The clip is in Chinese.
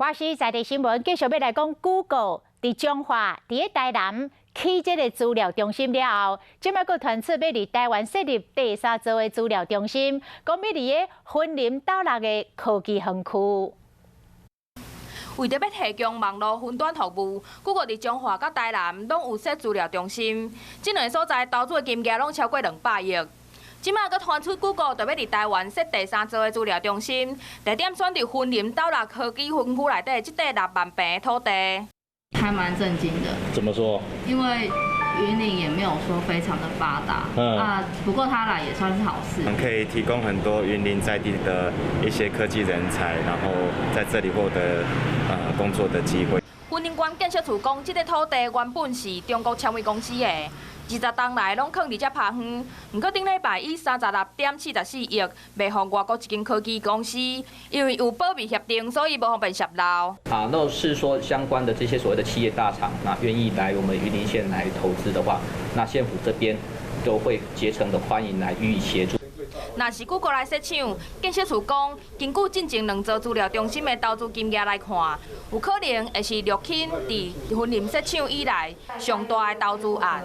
我是在地新闻，继续要来讲 Google 伫彰化伫台南起这个资料中心了后，即摆佫传出要伫台湾设立第三座的资料中心，讲要伫个森林斗六的科技园区。为着要提供网络云端服务，Google 伫彰化甲台南拢有设资料中心，这两个所在投资的金额拢超过200亿。 即马佫传出 Google 就要伫台湾设第三座的资料中心，地点选伫森林斗六科技园区内底，即块6万平的土地。还蛮震惊的。怎么说？因为云林也没有说非常的发达，不过他来也算是好事。可以提供很多云林在地的一些科技人才，然后在这里获得工作的机会。云林县建设处讲，即个土地原本是中国纤维公司的。 20栋内拢囥伫遮拍远，毋过顶礼拜以36.74亿卖予外国一间科技公司，因为有保密协定，所以无方便泄露。那是说相关的这些所谓的企业大厂，那愿意来我们云林县来投资的话，那县府这边都会竭诚的欢迎来予以协助。 若是Google来设厂，建设处讲，根据进前2座资料中心的投资金额来看，有可能会是陆轻伫云林设厂以来上大的投资案。